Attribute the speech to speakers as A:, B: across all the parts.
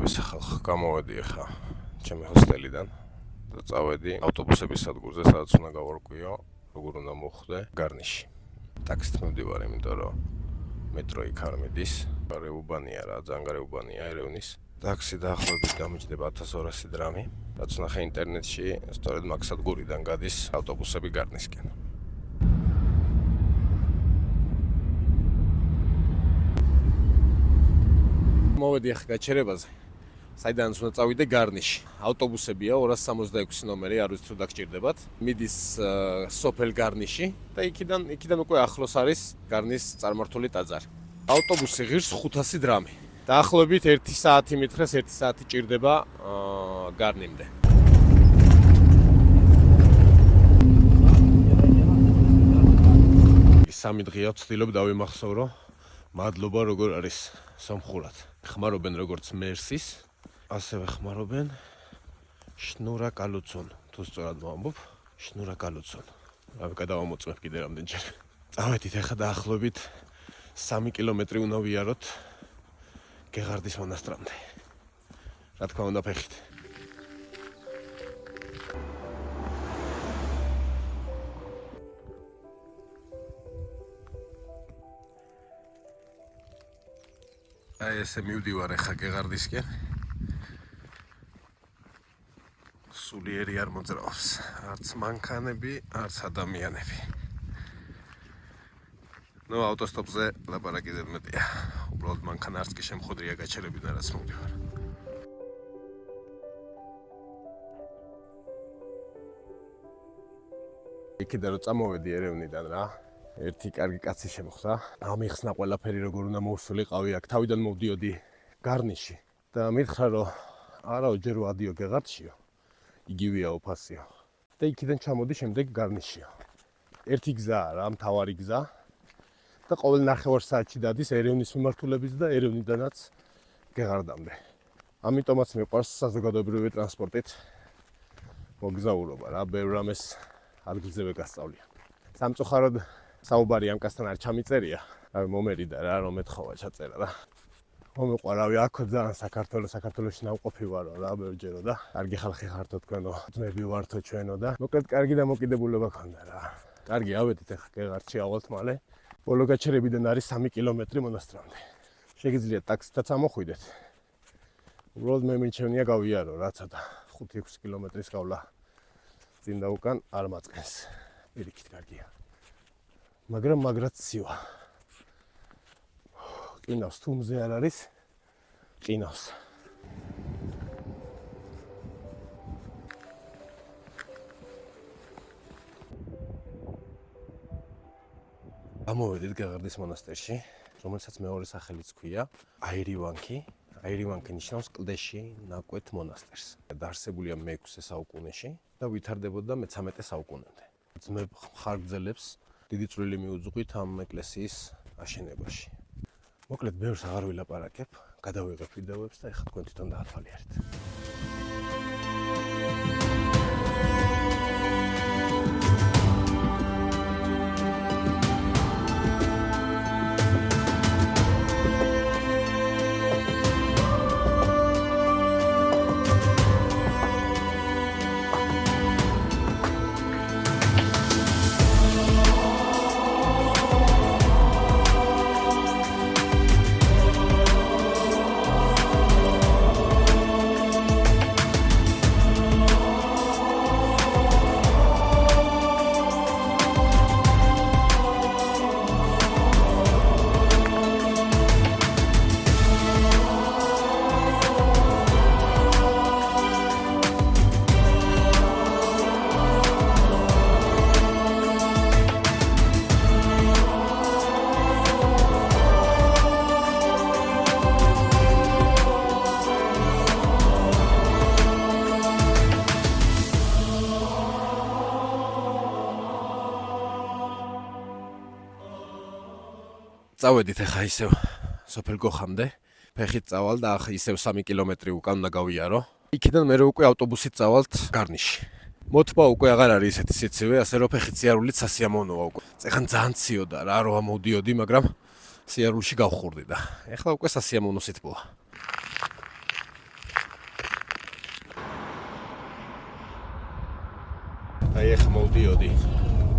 A: მოგესალმებით ხალხო, გამოვედი ახლა ჩემი ჰოსტელიდან და წავედი ავტობუსების სადგურზე, სადაც უნდა გავარკვიო, როგორ უნდა მოვხვდე გარნიში. ტაქსით მივდივარ, იმიტომ რომ მეტრო იქ არ მიდის, რეუბანია რა, ძალიან გარეუბანია ერევნის. ტაქსი დაახლოებით დამიჯდება 1200 დრამი, რაც ნახე ინტერნეტში, სწორედ მაგ სადგურიდან გადის ავტობუსები გარნისკენ. მოვედი ახლა გაჩერებაზე. საიდანაც უნდა წავიდე გარნიში. ავტობუსებია 266 ნომერი, არ ვიცი თუ დაგჭირდებათ. მიდის სოფელ გარნიში და იქიდან უკვე ახლოს არის გარნის წარმართული ტაძარი. ავტობუსი ღირს 500 დრამი. დაახლოებით 1 საათი მითხრეს, 1 საათი ჭირდება გარნიმდე. სამი დღეა ვცდილობ დავიმახსოვრო. მადლობა როგორ არის სომხურად. ხმარობენ როგორც მერსის, ასევე ხმარობენ შნურა კალუცონ. თუ სწორად ვამბობ, შნურა კალუცონ. რავი, გადავამოწმებ კიდე რამდენჯერ. წავედით ახლა დაახლოებით 3 კილომეტრი უნდა ვიაროთ გეღარდის მონასტრამდე. რა თქმა უნდა ფეხით. აი ესე მივდივარ ახლა გეღარდისკენ. სულიერი არ მოძრაობს, არც მანქანები, არც ადამიანები. ნუ ავტოსტოპზე ლაპარაკი ზედმეტია. უბრალოდ მანქანა არც კი შემხოდრია გაჩერებიდან, რაც მივდივარ. იქიდან რომ წამოვედი ერევნიდან რა. ერთი კარგი კაცი შემხვდა. ამიხსნა ყველაფერი როგორ უნდა მოვსულიყავი აქ. თავიდან მოვდიოდი გარნიში და მითხრა რომ არაო ჯერ ვადიო გეღარდშიო. იგივეა უფასიო. და იქიდან ჩამოდი შემდეგ გარნიშიო. ერთი გზაა რა, მთავარი გზა. და ყოველ 9 საათში დადის ერევნის მიმართულების და ერევნიდანაც გეღარდამდე. ამიტომაც მიყვარს საზოგადოებრივი ტრანსპორტით მოგზაურობა რა, ბევრ რამეს ადგილზე გასწავლია. სამწუხაროდ საუბარი ამ კაცთან არ ჩამიწერია. რავი, მომერიდა რა, რომ ეთხოვა ჩაწერა რა. მომეყვა რავი, აქო ძალიან საქართველოში ნავყოფი ვარო რა, ბევრჯერო და კარგი ხალხი ხართო თქვენო, ძმები ვართო ჩვენო და მოკლედ კარგი დამოკიდებულება ქონდა რა. კარგი, ავედით ახლა გეღარდში ავალთ მალე. ბოლო გაჩერებიდან არის 3 კილომეტრი მონასტრამდე. შეგიძლიათ ტაქსითაც ამოხვიდეთ. უბრალოდ მე მიჩვენია გავიარო რა, ცოტა 5-6 კილომეტრის გავლა წინ და უკან არ მაწყენს. პირიქით კარგია. მაგრამ მაგრად ცივა. ყინავს თუ მზე არ არის, ყინავს. ამოვედით გეღარდის მონასტერში, რომელსაც მეორე სახელიც ჰქვია აირივანკი. აირივანკი ნიშნავს კლდეში ნაკვეთ მონასტერს. დაარსებულია მე-6 საუკუნეში და ვითარდებოდა მე-13 საუკუნემდე. ძმებ ხარგრძელებს დიდი წვლილი მიუძღვით ამ ეკლესიის აშენებაში. მოკლედ ბევრს აღარ ვილაპარაკებ, გადავიღებ ვიდეოებს და ეხლა თქვენ თვითონ დაათვალიერეთ. წავედით ახლა ისევ სოფელ გოხამდე, ფეხით წავალ და ახლა ისევ 3 კილომეტრი უკან უნდა გავიარო. იქიდან მე უკვე ავტობუსით წავალთ გარნიში. მოტბა უკვე აღარ არის ესეთი სიცივე, ასე რომ ფეხით სიარულით სასიამოვნოა უკვე. წეგან ძალიან ციოდა რა, რომ ამოვდიოდი, მაგრამ სიარულში გავხურდი და ეხლა უკვე სასიამოვნო სითბოა. აი ახლა მოვდიოდი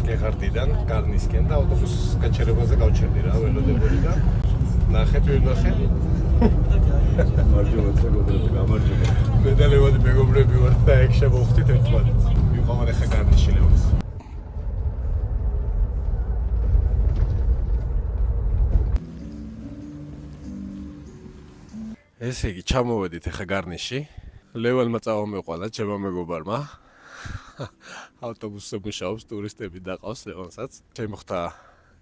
A: გეღარდიდან გარნისკენ და ავტობუსის გაჩერებაზე გავჩერდი რა ველოდებული და ნახეთ ვერ ნახეთ
B: მარჯვენა მეგობრები, გამარჯობა.
A: მე და ლევანი მეგობრები ვართ და ეგ შემოვხდით ერთმანეთს. მივყავარ ახლა გარნიში ლევანს. ესე იგი, ჩამოვედით ახლა გარნიში. ლევანმა წავამეყვალა ჩემმა მეგობარმა. ავტობუსზე მუშაობს, ტურისტები დაყავს ლევანსაც. შემოხდა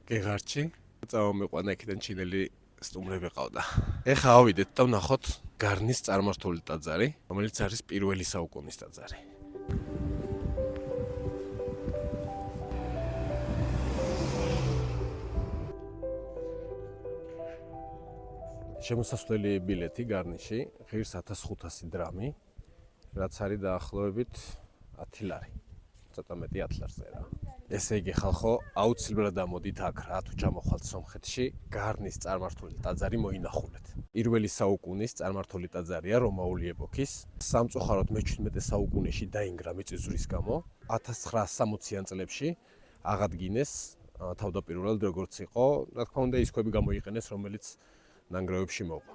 A: გეღარდში. წავამეყვანა იქიდან ჩინელი სტუმრები ყავდა. ეხლა ავიდეთ და ვნახოთ გარნის წარმართული ტაძარი, რომელიც არის პირველი საუკუნის ტაძარი. შემოსასვლელი ბილეთი გარნიში ღირს 1500 დრამი, რაც არის დაახლოებით 10 ლარი. ცოტა მეტი 10 ლარზე რა. ესე იგი ხალხო, აუცილებლად ამოდით აქ რა თუ ჩამოხვალთ სომხეთში, გარნის წარმართული ტაძარი მოინახულეთ. პირველი საუკუნის წარმართული ტაძარია რომაული ეპოქის. სამწუხაროდ მე-17 საუკუნეში დაინგრა მიწისძვრის გამო. 1960-იან წლებში აღადგინეს თავდაპირველად როგორც იყო, რა თქმა უნდა ის ქვები გამოიყენეს, რომელიც ნანგრევებში მოყვა.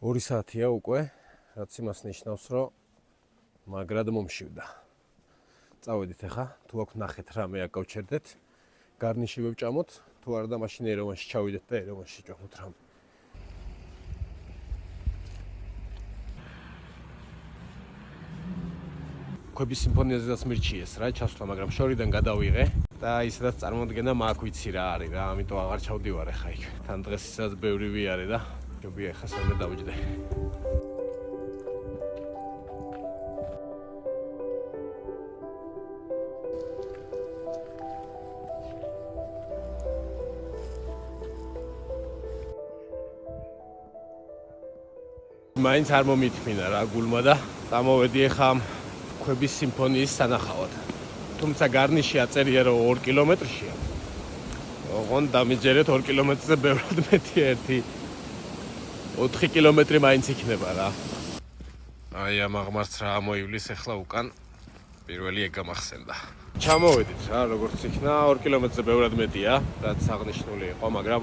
A: ორი საათია უკვე, რაც იმას ნიშნავს, რომ მაგრად მომშივდა. წავედით ახლა, თუ აქ ნახეთ რამე აქ გავჩერდეთ, გარნიში ვევჭამოთ, თუ არა და მაშინ ერევანში ჩავიდეთ და ერევანში ჭამოთ რამე. ქვების სიმფონიაზეც მირჩიეს რა, ჩასვლა, მაგრამ შორიდან გადავიღე და ისედაც წარმოდგენა მაქვს ვიცი რა არის რა, ამიტომ აღარ ჩავდივარ ახლა იქ. თან დღეს ისაც ბევრი ვიარე და ჯობია ახლა სამე დავიჯდე. მაინც არ მომითმინა რა გულმა და დამოვედი ახლა ქვების სიმფონიის სანახავად. თუმცა გარნიში აწერია რომ 2 კილომეტრშია. ოღონდ დამიჯერეთ 2 კილომეტრზე ბევრად მეტია ერთი 4 კილომეტრი მაინც იქნება რა. აი ამ აღმართს რა ამოივლის ახლა უკან პირველი ეგ გამახსენდა. ჩამოვედით რა, როგორც იქნა 2 კილომეტრზე ბევრად მეტია, რაც აღნიშნული იყო, მაგრამ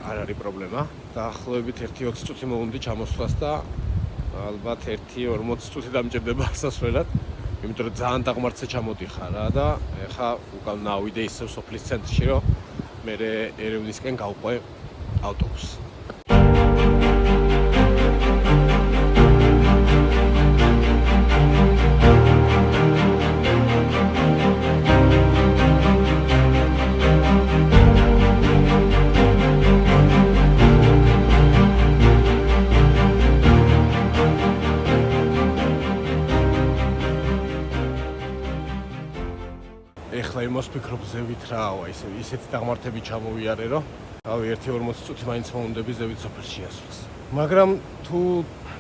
A: არ არის პრობლემა. დაახლოებით 1-20 წუთი მოვუნდი ჩამოსვლას და ალბათ 1-40 წუთი დამჭირდება ასასვლელად. იმიტომ რომ ძალიან დაღმართზე ჩამოდიხარ რა და ეხა უკან ნავიდე ისევ სოფლის ცენტრში რომ მე ერევნისკენ გავყვე ავტობუსს. ეხლა იმას ვფიქრობ ზევით რავა, ისეთი დაღმართები ჩამოვიარე, რომ რავი 1-40 წუთი მაინც მომუნდები ზევით სოფელში ასვლას. მაგრამ თუ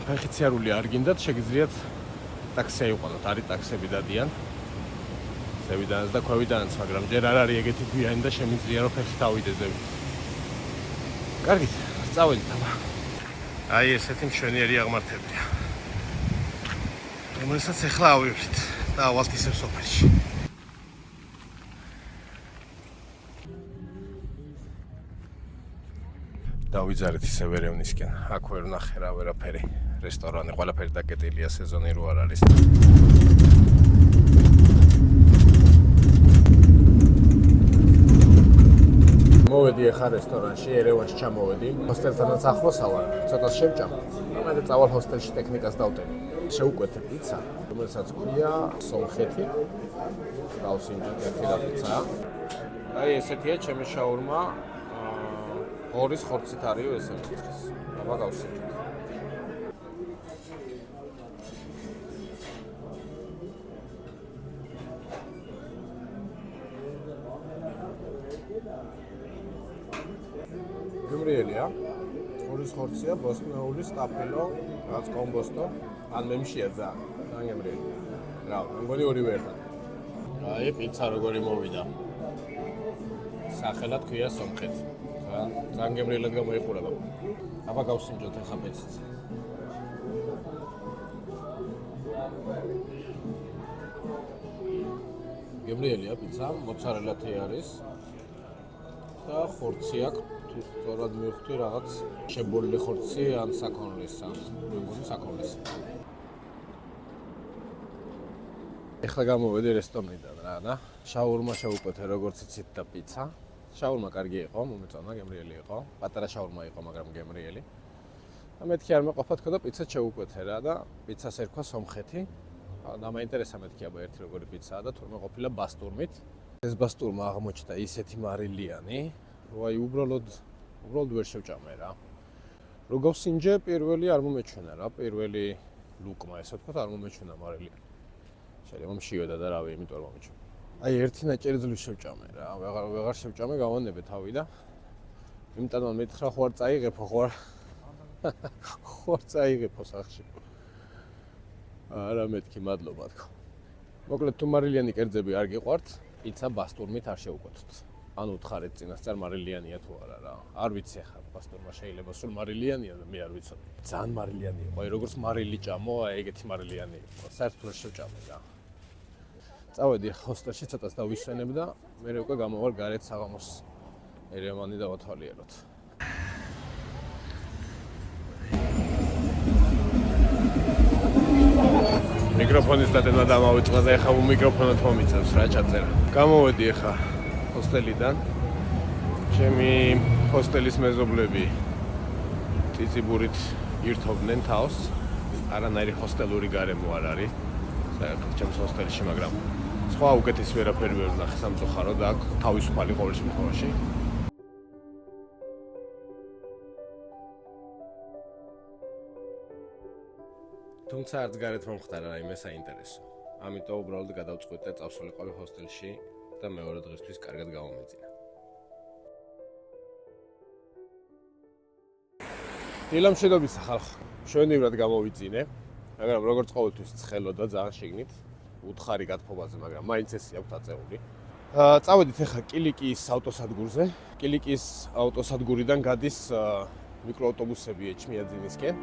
A: ფეხით სიარული არ გინდათ, შეგიძლიათ ტაქსი აიყვანოთ, არის ტაქსები დადიან. ზევიდანაც და ქვევიდანაც, მაგრამ ჯერ არ არის ეგეთი გვიანი და შემიძლია რომ ფეხით ავიდე ზევით. კარგით, წავედით აბა. აი ესეთი მშვენიერი აღმართებია. რომელსაც ეხლა ავივლით და ავალთ ისევ სოფელში. დავიძარეთ ისევ ერევნისკენ. აქ ვერ ვნახე რა ვერაფერი. რესტორანი ყველაფერი დაკეტილია, სეზონი რო არ არის. მოვედი ახლა რესტორანში, ერევანში ჩამოვედი. ჰოსტელთანაც ახლოსა ვარ, ცოტა შევჭამ. მე წავალ ჰოსტელში ტექნიკას დავტევი. შეუკვეთე პიცა, რომელსაც ქვია სომხეთი. გავსინჯოთ ერთი რა პიცაა. აი ესეთია ჩემი შაურმა. ღორის ხორცით არისო ესე მიწის. აბა გავსინჯოთ. გემრიელია. ღორის ხორცია, ბოსტნეულის ტაფილო, რაც კომბოსტო, ან მემშია ძალიან გემრიელი. რა, მგონი ორივე ერთად. აი პიცა როგორი მოვიდა. სახელად ქვია სომხეთი. ძალიან გემრიელად გამოიყურება. აბა გავსინჯოთ ახლა პიცაც. გემრიელია პიცა, მოცარელათი არის. და ხორცი აქვს, თუ სწორად მივხვდი რაღაც შებოლილი ხორცი ან საქონლის, ან მეგონი საქონლის. ეხლა გამოვედი რესტორნიდან რა და შაურმა შევუკვეთე როგორც იცით და პიცა. შაურმა კარგი იყო, მომეწონა, გემრიელი იყო. პატარა შაურმა იყო, მაგრამ გემრიელი. და მეთქი არ მეყოფა თქო და პიცაც შევუკვეთე რა და პიცას ერქვა სომხეთი. და მაინტერესა მეთქი აბა ერთი როგორი პიცაა და თურმე ყოფილა ბასტურმით. ეს ბასტურმა აღმოჩნდა ისეთი მარილიანი, რომ აი უბრალოდ ვერ შევჭამე რა. რო გავსინჯე, პირველი არ მომეჩვენა რა, პირველი ლუკმა ესე ვთქვათ არ მომეჩვენა მარილიანი. შეიძლება მშივედა და რავი, იმიტომ არ მომეჩვენა. აი ერთი ნაჭერი ძლივს შევჭამე რა, ვეღარ შევჭამე, გავანებე თავი და იმიტომ მითხრა ხო არ წაიღებო, ხო არ წაიღებო სახში. არა მეთქი, მადლობა თქო. მოკლედ თუ მარილიანი კერძები არ გიყვართ, პიცა ბასტურმით არ შევუკვეთოთ. ანუ თხარეთ წინასწარ მარილიანია თუ არა რა. არ ვიცი ახლა ბასტურმა შეიძლება სულ მარილიანია და მე არ ვიცოდი. ძალიან მარილიანი იყო. აი როგორც მარილი ჭამო, აი ეგეთი მარილიანი იყო. საერთოდ ვერ შევჭამე რა. წავედი ჰოსტელში ცოტას დავისვენებ და მე უკვე გამოვალ გარეთ საღამოს ერევანი დავათვალიეროთ. მიკროფონის დადენა დამავიწყდა და ეხლა მიკროფონად მომიწევს რა ჩაწერა. გამოვედი ეხლა ჰოსტელიდან. ჩემი ჰოსტელის მეზობლები წიწიბურით ირთობდნენ თავს. არანაირი ჰოსტელური გარემო არ არის. საერთოდ ჩემს ჰოსტელში, მაგრამ სხვა უკეთეს ვერაფერი ვერ ვნახე სამწუხაროდ და აქ თავისუფალი ყოველ შემთხვევაში. თუმცა არც გარეთ მომხდარა რაიმე საინტერესო. ამიტომ უბრალოდ გადავწყვიტე და წავსულიყავი ჰოსტელში და მეორე დღისთვის კარგად გამომეწინა. დილამშვიდობისა ხალხო. შვენივრად გამოვიწინე, მაგრამ როგორც ყოველთვის ცხელოდა ძალიან შიგნით, უთხარი გათხოვაზე, მაგრამ მაინც ესე აქვს დაწეული. წავედით ახლა კილიკის ავტოსადგურზე. კილიკის ავტოსადგურიდან გადის მიკროავტობუსები ეჩმიაძინისკენ.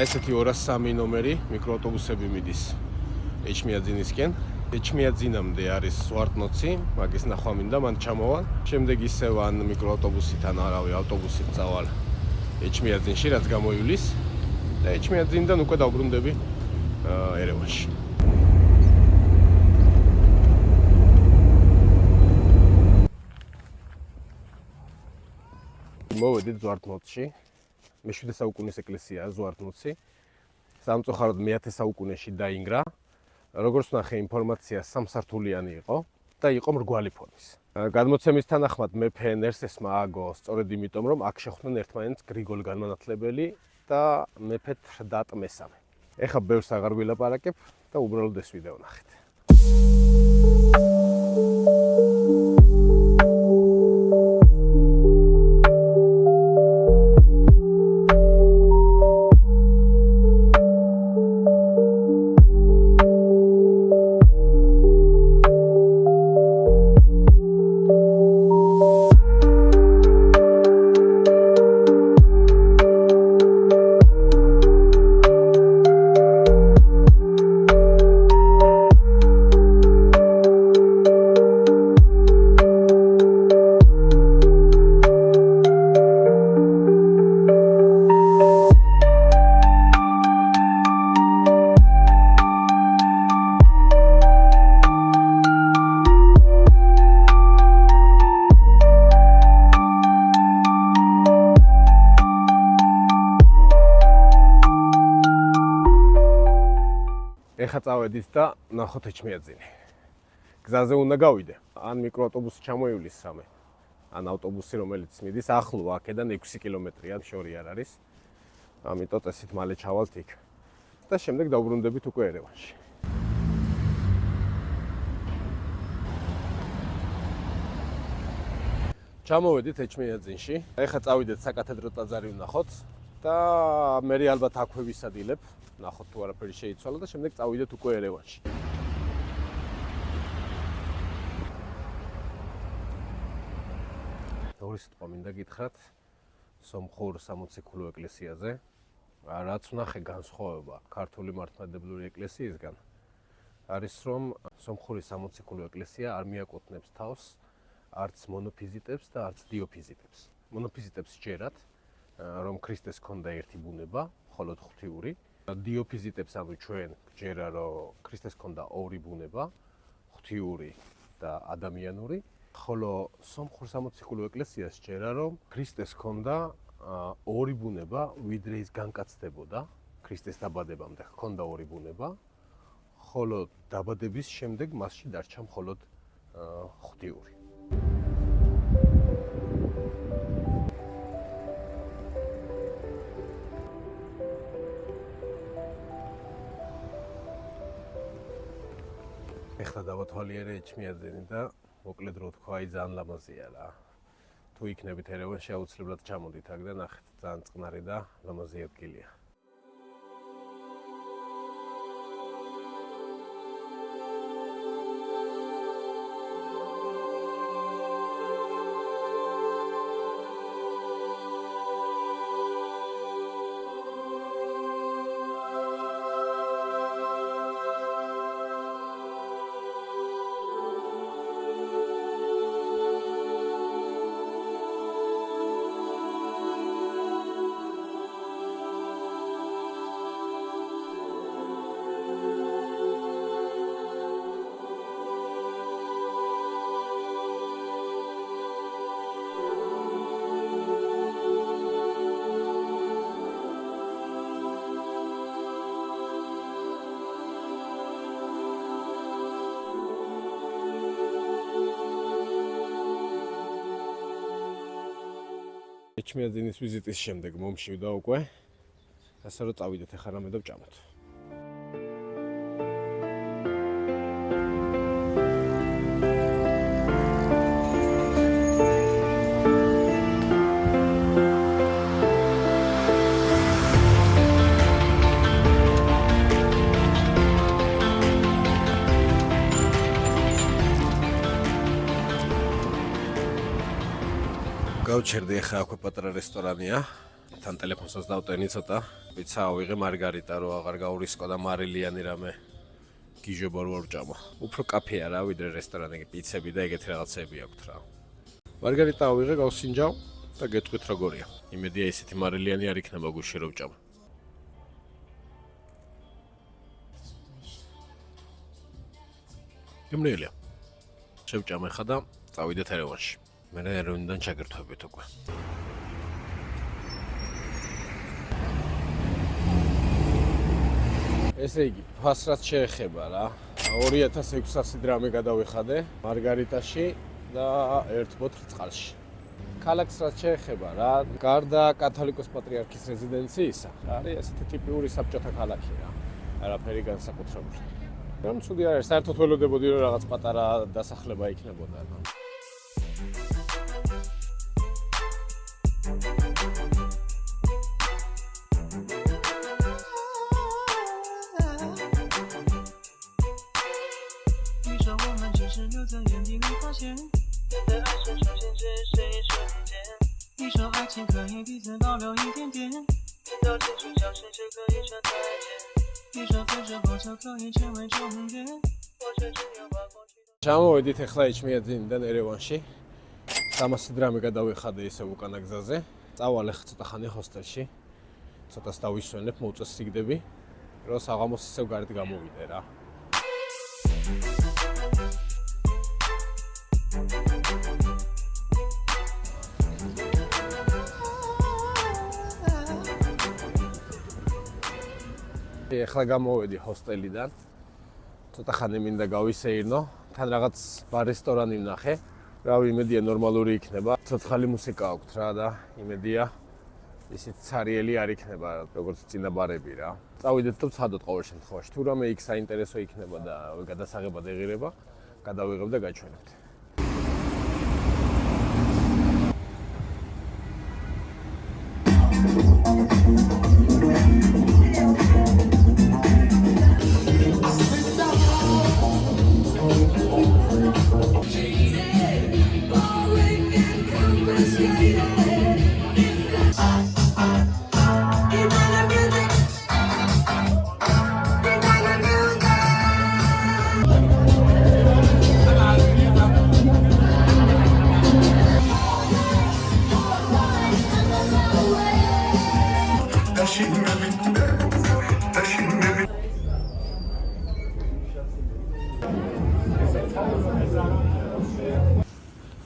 A: ესეთი 203 ნომერი მიკროავტობუსები მიდის ეჩმიაძინისკენ. ეჩმიაძინამდე არის ზვარტნოცი, მაგის ნახვა მინდა, მან ჩამოვალ. შემდეგ ისევ ან მიკროავტობუსით ან არავი ავტობუსით წავალ ეჩმიაძინში, რაც გამოივლის და ეჩმიაძინიდან უკვე დავბრუნდები ერევანში. მოვედით ზვარტნოცში. მე-7 საუკუნის ეკლესიაა ზვარტნოცი. სამწუხაროდ მე-10 საუკუნეში დაინგრა. როგორც ნახე ინფორმაცია სამსართულიანი იყო და იყო მრგვალი ფორმის. გადმოცემის თანახმად მეფე ენერსესმა ააგო სწორედ იმიტომ, რომ აქ შეხვდნენ ერთმანეთს გრიგოლ განმანათლებელი და მეფე თრდატ მესამე. ეხლა ბევრს აღარ ვილაპარაკებ და უბრალოდ ეს ვიდეო ნახეთ. ეხლა წავედით და ნახოთ ეჩმიაძინი. გზაზე უნდა გავიდე. ან მიკროავტობუსი ჩამოივლის სამე. ან ავტობუსი რომელიც მიდის ახლოა აქედან 6 კილომეტრია, შორი არ არის. ამიტომ წესით მალე ჩავალთ იქ. და შემდეგ დავბრუნდებით უკვე ერევანში. ჩამოვედით ეჩმიაძინში. ეხლა წავიდეთ საკათედრო ტაძარი ვნახოთ და მე ალბათ აქვე ვისადილებ. ნახოთ თუ არაფერი შეიცვალა და შემდეგ წავიდეთ უკვე ერევანში. ორი სიტყვა მინდა გითხრათ სომხურ სამოციქულო ეკლესიაზე. რაც ვნახე განსხვავება ქართული მართლმადიდებლური ეკლესიისგან არის რომ სომხური სამოციქულო ეკლესია არ მიაკუთვნებს თავს არც მონოფიზიტებს და არც დიოფიზიტებს. მონოფიზიტებს ჯერათ რომ ქრისტეს ჰქონდა ერთი ბუნება, მხოლოდ ღვთიური. დიოფიზიტებს ანუ ჩვენ გჯერა რომ ქრისტეს ჰქონდა ორი ბუნება, ღვთიური და ადამიანური. ხოლო სომხურ სამოციქულო ეკლესიას ჯერა რომ ქრისტეს ჰქონდა ორი ბუნება, ვიდრე ის განკაცდებოდა ქრისტეს დაბადებამდე ჰქონდა ორი ბუნება, ხოლო დაბადების შემდეგ მასში დარჩა მხოლოდ ღვთიური. ეხლა დავათვალიერე ეჩმიაძინი და მოკლედ რო თქვა, აი ძალიან ლამაზია რა. თუ იქნებით ერევანში აუცილებლად ჩამოდით აქ და ნახეთ, ძალიან წყნარი და ლამაზი ადგილია. ეჩმიაძინის ვიზიტის შემდეგ მომშივდა უკვე. ასე რომ წავიდეთ ახლა რამე და ვჭამოთ. გავჩერდი ახლა აქვე პატარა რესტორანია. თან ტელეფონსაც დავტენი ცოტა. პიცა ავიღე მარგარიტა რო აღარ გაურისკო და მარილიანი რამე გიჟობა რო არ ვჭამა. უფრო კაფეა რა ვიდრე რესტორანი, პიცები და ეგეთი რაღაცები აქვთ რა. მარგარიტა ავიღე, გავსინჯავ და გეტყვით როგორია. იმედია ისეთი მარილიანი არ იქნება გუშინ რო ვჭამ. გემრიელია. შევჭამ ახლა და წავიდეთ ერევანში. მე ერევნიდან ჩაგერთვებით უკვე. ესე იგი, ფასრაც შეეხება რა. 2600 დრამი გადავიხადე მარგარიტაში და 1 ბოთლი წყალში. ქალაქს რაც შეეხება რა, გარდა კათოლიკოს პატრიარქის რეზიდენციისა, არის ესეთი ტიპიური საბჭოთა ქალაქი რა. არაფერი განსაკუთრებული. რომ ცუდი არ არის, საერთოდ ველოდებოდი რომ რაღაც პატარა დასახლება იქნებოდა. ჩამოვედით ახლა ეჩმიაძინიდან ერევანში. 300 დრამი გადავიხადე ისევ უკანა გზაზე. წავალე ცოტა ხანი ჰოსტელში. ცოტას დავისვენებ, მოვწეს სიგდები, რომ საღამოს ისევ გარეთ გამოვიდე რა. ახლა გამოვედი ჰოსტელიდან. ცოტა ხანი მინდა გავისეირნო, თან რაღაც ბარ-რესტორანი ვნახე. რავი, იმედია ნორმალური იქნება. ცოცხალი მუსიკა აქვს რა და იმედია ისიც ცარიელი არ იქნება, როგორც წინა ბარები რა. წავიდეთ და ვცადოთ ყოველ შემთხვევაში. თუ რამე იქ საინტერესო იქნება და გადასაღებად ეღირება, გადავიღებ და გაჩვენებთ.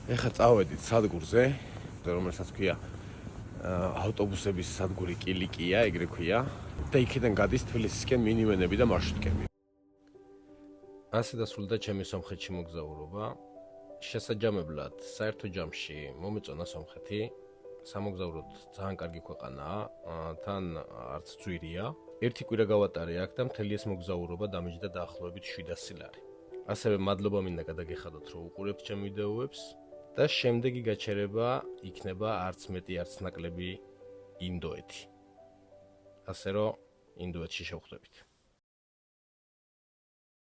A: ეხლა წავედით სადგურზე, რომელსაც ქვია ავტობუსების სადგური კილიკია, ეგრე ქვია, და იქიდან გადის თბილისისკენ მინივენები და მარშრუტკები. ასე დასრულდა ჩემი სომხეთში მოგზაურობა. შესაჯამებლად, საერთო ჯამში მომეწონა სომხეთი. სამოგზაუროდ ძალიან კარგი ქვეყანაა, თან არც ძვირია. ერთი კვირა გავატარე აქ და მთელი ეს მოგზაურობა დამიჯდა დაახლოებით 700 ლარი. ასევე მადლობა მინდა გადაგეხადოთ, რომ უყურებთ ჩემ ვიდეოებს და შემდეგი გაჩერება იქნება არც მეტი, არც ნაკლები ინდოეთი. ასე რომ ინდოეთში შევხვდებით.